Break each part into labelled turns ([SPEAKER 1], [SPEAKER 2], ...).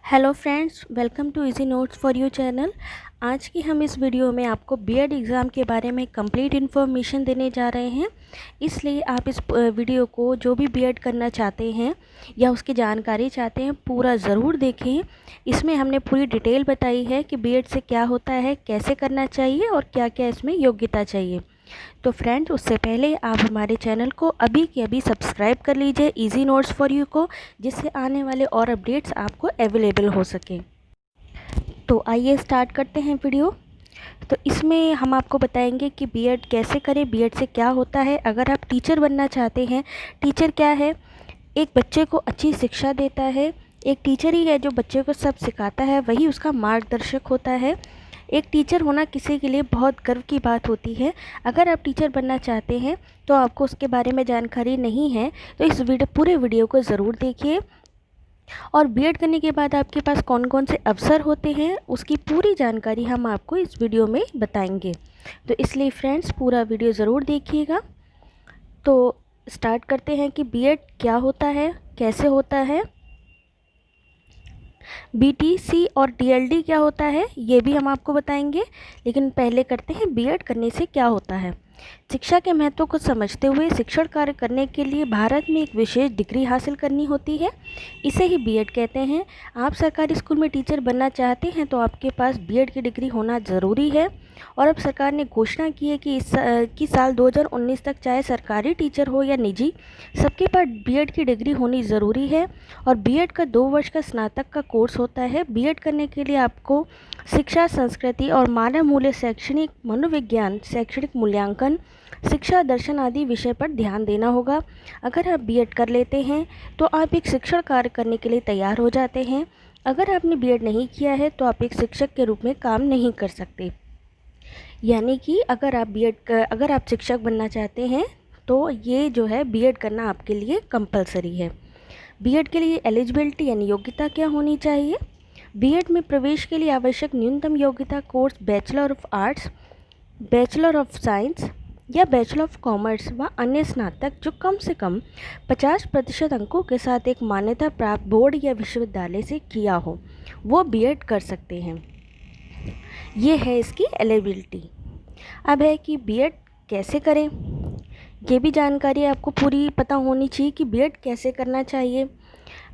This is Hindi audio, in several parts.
[SPEAKER 1] Hello friends, welcome to easy notes for you channel. आज की हम इस वीडियो में आपको बीएड एग्ज़ाम के बारे में कंप्लीट इन्फॉर्मेशन देने जा रहे हैं। इसलिए आप इस वीडियो को जो भी बीएड करना चाहते हैं या उसकी जानकारी चाहते हैं पूरा ज़रूर देखें। इसमें हमने पूरी डिटेल बताई है कि बीएड से क्या होता है, कैसे करना चाहिए और क्या क्या इसमें योग्यता चाहिए। तो फ्रेंड्स, उससे पहले आप हमारे चैनल को अभी के अभी सब्सक्राइब कर लीजिए इजी नोट्स फॉर यू को, जिससे आने वाले और अपडेट्स आपको अवेलेबल हो सकें। तो आइए स्टार्ट करते हैं वीडियो। तो इसमें हम आपको बताएंगे कि बीएड कैसे करें, बीएड से क्या होता है। अगर आप टीचर बनना चाहते हैं, टीचर क्या है? एक बच्चे को अच्छी शिक्षा देता है। एक टीचर ही है जो बच्चे को सब सिखाता है, वही उसका मार्गदर्शक होता है। एक टीचर होना किसी के लिए बहुत गर्व की बात होती है। अगर आप टीचर बनना चाहते हैं तो आपको उसके बारे में जानकारी नहीं है तो इस पूरे वीडियो को ज़रूर देखिए। और बीएड करने के बाद आपके पास कौन कौन से अवसर होते हैं उसकी पूरी जानकारी हम आपको इस वीडियो में बताएंगे। तो इसलिए फ्रेंड्स, पूरा वीडियो ज़रूर देखिएगा। तो स्टार्ट करते हैं कि बीएड क्या होता है, कैसे होता है। बीटीसी और डीएलडी क्या होता है ये भी हम आपको बताएंगे, लेकिन पहले करते हैं बीएड करने से क्या होता है। शिक्षा के महत्व को समझते हुए शिक्षण कार्य करने के लिए भारत में एक विशेष डिग्री हासिल करनी होती है, इसे ही बीएड कहते हैं। आप सरकारी स्कूल में टीचर बनना चाहते हैं तो आपके पास बीएड की डिग्री होना ज़रूरी है। और अब सरकार ने घोषणा की है कि साल 2019 तक चाहे सरकारी टीचर हो या निजी, सबके पास बीएड की डिग्री होनी ज़रूरी है। और बीएड का 2 वर्ष का स्नातक का कोर्स होता है। बीएड करने के लिए आपको शिक्षा, संस्कृति और मानव मूल्य, शैक्षणिक मनोविज्ञान, शैक्षणिक मूल्यांकन, शिक्षा दर्शन आदि विषय पर ध्यान देना होगा। अगर आप बीएड कर लेते हैं तो आप एक शिक्षण कार्य करने के लिए तैयार हो जाते हैं। अगर आपने बीएड नहीं किया है तो आप एक शिक्षक के रूप में काम नहीं कर सकते। यानी कि अगर आप शिक्षक बनना चाहते हैं तो ये जो है बीएड करना आपके लिए कंपलसरी है। बीएड के लिए एलिजिबिलिटी यानी योग्यता क्या होनी चाहिए? बीएड में प्रवेश के लिए आवश्यक न्यूनतम योग्यता course bachelor of arts, bachelor of science या बैचलर ऑफ कॉमर्स व अन्य स्नातक जो कम से कम 50% अंकों के साथ एक मान्यता प्राप्त बोर्ड या विश्वविद्यालय से किया हो, वो बीएड कर सकते हैं। ये है इसकी एलिजिबिलिटी। अब है कि बीएड कैसे करें, ये भी जानकारी आपको पूरी पता होनी चाहिए कि बीएड कैसे करना चाहिए।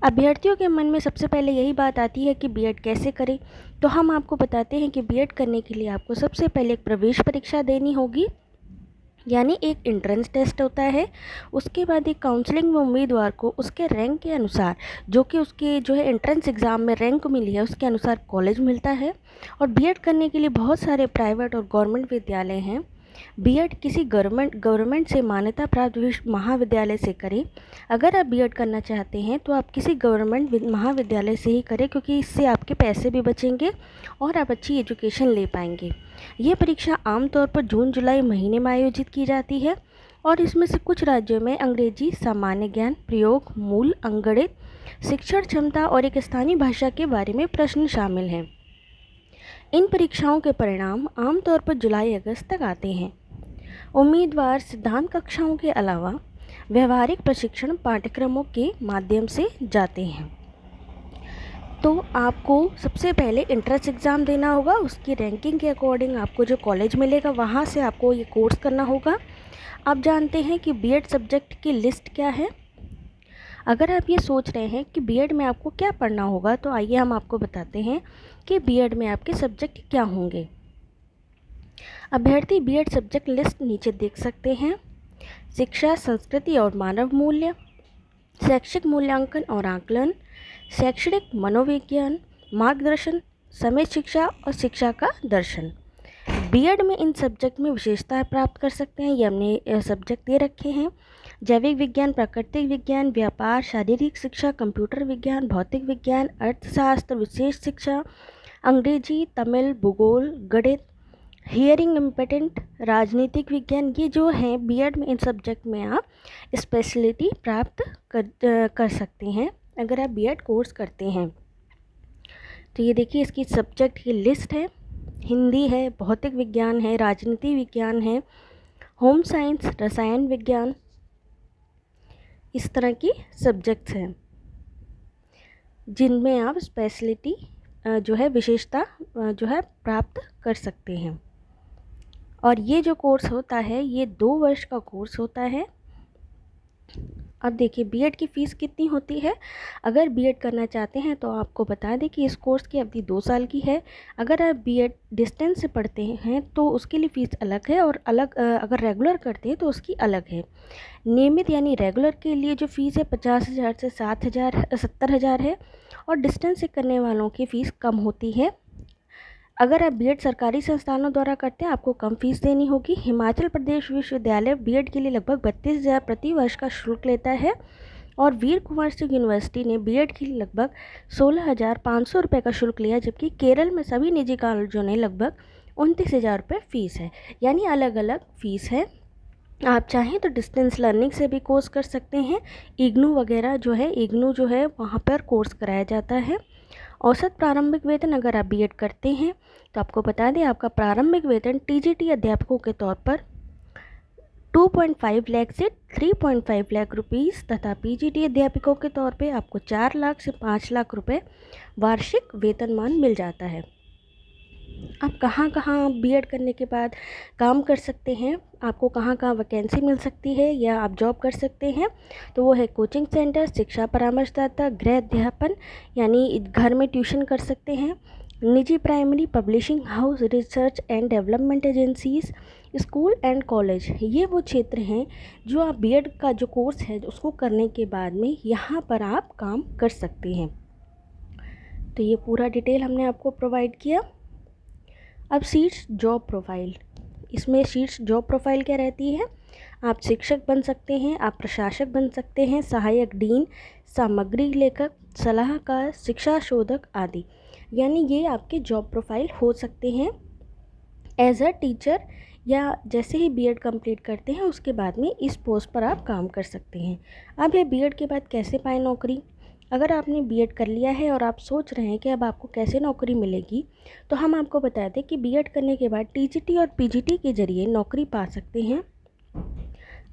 [SPEAKER 1] अभ्यर्थियों के मन में सबसे पहले यही बात आती है कि बीएड कैसे करें, तो हम आपको बताते हैं कि बीएड करने के लिए आपको सबसे पहले एक प्रवेश परीक्षा देनी होगी, यानी एक एंट्रेंस टेस्ट होता है। उसके बाद एक काउंसलिंग में उम्मीदवार को उसके रैंक के अनुसार, जो कि उसके जो है एंट्रेंस एग्ज़ाम में रैंक मिली है उसके अनुसार कॉलेज मिलता है। और बीएड करने के लिए बहुत सारे प्राइवेट और गवर्नमेंट विद्यालय हैं। बीएड किसी गवर्नमेंट से मान्यता प्राप्त महाविद्यालय से करें। अगर आप बीएड करना चाहते हैं तो आप किसी गवर्नमेंट महाविद्यालय से ही करें, क्योंकि इससे आपके पैसे भी बचेंगे और आप अच्छी एजुकेशन ले पाएंगे। ये परीक्षा आमतौर पर जून जुलाई महीने में आयोजित की जाती है और इसमें से कुछ राज्यों में अंग्रेजी, सामान्य ज्ञान, प्रयोग, मूल, अंकगणित, शिक्षण क्षमता और एक स्थानीय भाषा के बारे में प्रश्न शामिल हैं। इन परीक्षाओं के परिणाम आमतौर पर जुलाई अगस्त तक आते हैं। उम्मीदवार सिद्धांत कक्षाओं के अलावा व्यवहारिक प्रशिक्षण पाठ्यक्रमों के माध्यम से जाते हैं। तो आपको सबसे पहले एंट्रेंस एग्ज़ाम देना होगा, उसकी रैंकिंग के अकॉर्डिंग आपको जो कॉलेज मिलेगा वहाँ से आपको ये कोर्स करना होगा। आप जानते हैं कि बीएड सब्जेक्ट की लिस्ट क्या है? अगर आप ये सोच रहे हैं कि बीएड में आपको क्या पढ़ना होगा, तो आइए हम आपको बताते हैं कि बीएड में आपके सब्जेक्ट क्या होंगे। अभ्यर्थी बीएड सब्जेक्ट लिस्ट नीचे देख सकते हैं। शिक्षा, संस्कृति और मानव मूल्य, शैक्षिक मूल्यांकन और आकलन, शैक्षणिक मनोविज्ञान, मार्गदर्शन, समय शिक्षा और शिक्षा का दर्शन। बीएड में इन सब्जेक्ट में विशेषताएं प्राप्त कर सकते हैं। ये हमने सब्जेक्ट दे रखे हैं: जैविक विज्ञान, प्राकृतिक विज्ञान, व्यापार, शारीरिक शिक्षा, कंप्यूटर विज्ञान, भौतिक विज्ञान, अर्थशास्त्र, विशेष शिक्षा, अंग्रेजी, तमिल, भूगोल, गणित, हियरिंग इम्पेटेंट, राजनीतिक विज्ञान। ये जो हैं बीएड में, इन सब्जेक्ट में आप स्पेशलिटी प्राप्त कर सकते हैं अगर आप बीएड कोर्स करते हैं। तो ये देखिए इसकी सब्जेक्ट की लिस्ट है। हिंदी है, भौतिक विज्ञान है, राजनीति विज्ञान है, होम साइंस, रसायन विज्ञान, इस तरह की सब्जेक्ट्स हैं। जिनमें आप स्पेशलिटी जो है विशेषता जो है प्राप्त कर सकते हैं। और ये जो कोर्स होता है ये 2 वर्ष का कोर्स होता है। अब देखिए बीएड की फ़ीस कितनी होती है। अगर बीएड करना चाहते हैं तो आपको बता दें कि इस कोर्स की अवधि 2 साल की है। अगर आप बीएड डिस्टेंस से पढ़ते हैं तो उसके लिए फ़ीस अलग है, और अगर रेगुलर करते हैं तो उसकी अलग है। नियमित यानी रेगुलर के लिए जो फ़ीस है 50,000 से 70,000 है, और डिस्टेंस से करने वालों की फ़ीस कम होती है। अगर आप बीएड सरकारी संस्थानों द्वारा करते हैं आपको कम फीस देनी होगी। हिमाचल प्रदेश विश्वविद्यालय बीएड के लिए लगभग 32,000 प्रति वर्ष का शुल्क लेता है, और वीर कुंवर सिंह यूनिवर्सिटी ने बीएड के लिए लगभग 16,500 रुपये का शुल्क लिया, जबकि केरल में सभी निजी कॉलेजों ने लगभग 29,000 रुपये फ़ीस है। यानी अलग अलग फ़ीस है। आप चाहें तो डिस्टेंस लर्निंग से भी कोर्स कर सकते हैं। इग्नू वगैरह जो है, इग्नू जो है वहाँ पर कोर्स कराया जाता है। औसत प्रारंभिक वेतन अगर आप बीएड करते हैं तो आपको बता दें आपका प्रारंभिक वेतन टीजीटी अध्यापकों के तौर पर 2.5 लाख से 3.5 लाख रुपीस तथा पीजीटी अध्यापकों के तौर पे आपको 4 लाख से 5 लाख रुपए वार्षिक वेतनमान मिल जाता है। आप कहाँ कहाँ बीएड करने के बाद काम कर सकते हैं, आपको कहाँ कहाँ वैकेंसी मिल सकती है या आप जॉब कर सकते हैं, तो वो है कोचिंग सेंटर, शिक्षा परामर्शदाता, गृह अध्यापन यानी घर में ट्यूशन कर सकते हैं, निजी primary publishing house, research and development agencies, school and college. ये वो क्षेत्र हैं जो आप बीएड का जो कोर्स है उसको करने के बाद में यहाँ पर आप काम कर सकते हैं। तो ये पूरा डिटेल हमने आपको प्रोवाइड किया। अब सीट्स जॉब प्रोफाइल, इसमें सीट्स जॉब प्रोफाइल क्या रहती है। आप शिक्षक बन सकते हैं, आप प्रशासक बन सकते हैं, सहायक डीन, सामग्री लेखक, सलाहकार, शिक्षा शोधक आदि। यानी ये आपके जॉब प्रोफाइल हो सकते हैं एज अ टीचर, या जैसे ही बीएड कंप्लीट करते हैं उसके बाद में इस पोस्ट पर आप काम कर सकते हैं। अब ये बीएड के बाद कैसे पाएँ नौकरी। अगर आपने बीएड कर लिया है और आप सोच रहे हैं कि अब आपको कैसे नौकरी मिलेगी, तो हम आपको बता दें कि बीएड करने के बाद टीजीटी और पीजीटी के जरिए नौकरी पा सकते हैं।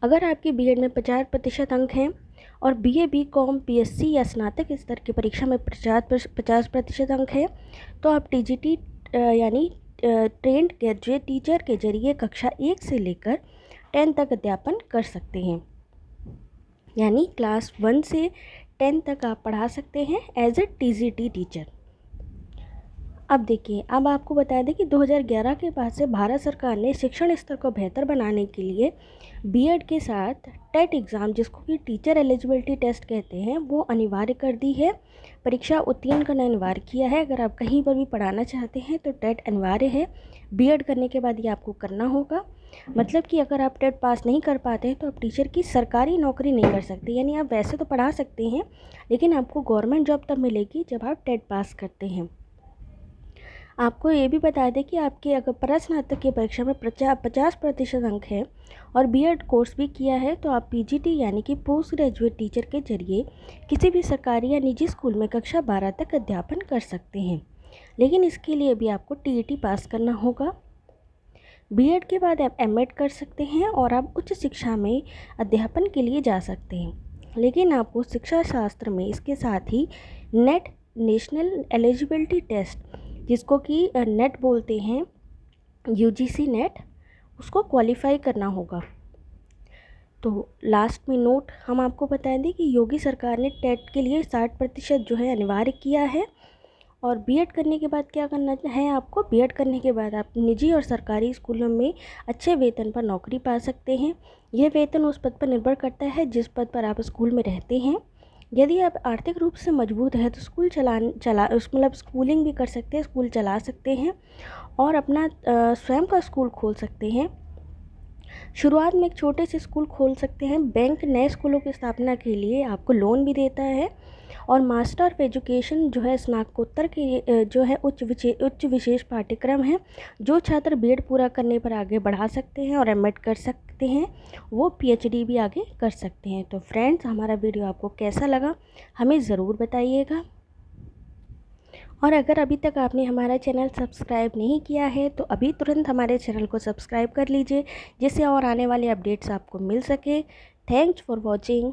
[SPEAKER 1] अगर आपके बीएड में 50% अंक हैं और बीए, बीकॉम, पीएससी या स्नातक स्तर की परीक्षा में 50% अंक है, तो आप टीजीटी यानी ट्रेंड ग्रेजुएट टीचर के जरिए कक्षा 1 से लेकर 10 तक अध्यापन कर सकते हैं। यानी क्लास 1 से 10 तक आप पढ़ा सकते हैं एज ए टीजीटी टीचर। अब देखिए, अब आपको बता दें कि 2011 के बाद से भारत सरकार ने शिक्षण स्तर को बेहतर बनाने के लिए बीएड के साथ टेट एग्ज़ाम, जिसको कि टीचर एलिजिबिलिटी टेस्ट कहते हैं, वो अनिवार्य कर दी है। परीक्षा उत्तीर्ण करना अनिवार्य किया है। अगर आप कहीं पर भी पढ़ाना चाहते हैं तो टेट अनिवार्य है। बीएड करने के बाद ये आपको करना होगा। मतलब कि अगर आप टेट पास नहीं कर पाते हैं तो आप टीचर की सरकारी नौकरी नहीं कर सकते। यानी आप वैसे तो पढ़ा सकते हैं, लेकिन आपको गवर्नमेंट जॉब तब मिलेगी जब आप टेट पास करते हैं। आपको ये भी बता दें कि आपके अगर परास्नातक की परीक्षा में 50% अंक है और बीएड कोर्स भी किया है, तो आप पीजीटी यानी कि पोस्ट ग्रेजुएट टीचर के जरिए किसी भी सरकारी या निजी स्कूल में कक्षा 12 तक अध्यापन कर सकते हैं। लेकिन इसके लिए भी आपको टीईटी पास करना होगा। बीएड के बाद आप एमएड कर सकते हैं और आप उच्च शिक्षा में अध्यापन के लिए जा सकते हैं। लेकिन आपको शिक्षा शास्त्र में इसके साथ ही नेट, नेशनल एलिजिबिलिटी टेस्ट, जिसको कि नेट बोलते हैं, यूजीसी नेट, उसको क्वालिफाई करना होगा। तो लास्ट में नोट हम आपको बता दें कि योगी सरकार ने टेट के लिए 60% जो है अनिवार्य किया है। और बीएड करने के बाद क्या करना है आपको, बीएड करने के बाद आप निजी और सरकारी स्कूलों में अच्छे वेतन पर नौकरी पा सकते हैं। यह वेतन उस पद पर निर्भर करता है जिस पद पर आप स्कूल में रहते हैं। यदि आप आर्थिक रूप से मजबूत हैं तो स्कूल मतलब स्कूलिंग भी कर सकते हैं, स्कूल चला सकते हैं और अपना स्वयं का स्कूल खोल सकते हैं। शुरुआत में एक छोटे से स्कूल खोल सकते हैं। बैंक नए स्कूलों की स्थापना के लिए आपको लोन भी देता है। और मास्टर ऑफ एजुकेशन जो है स्नातकोत्तर के जो है उच्च विशेष पाठ्यक्रम है, जो छात्र बीएड पूरा करने पर आगे बढ़ा सकते हैं और एमएड कर सकते हैं, वो पीएचडी भी आगे कर सकते हैं। तो फ्रेंड्स, हमारा वीडियो आपको कैसा लगा हमें ज़रूर बताइएगा। और अगर अभी तक आपने हमारा चैनल सब्सक्राइब नहीं किया है तो अभी तुरंत हमारे चैनल को सब्सक्राइब कर लीजिए, जिससे और आने वाले अपडेट्स आपको मिल सके। Thanks for watching.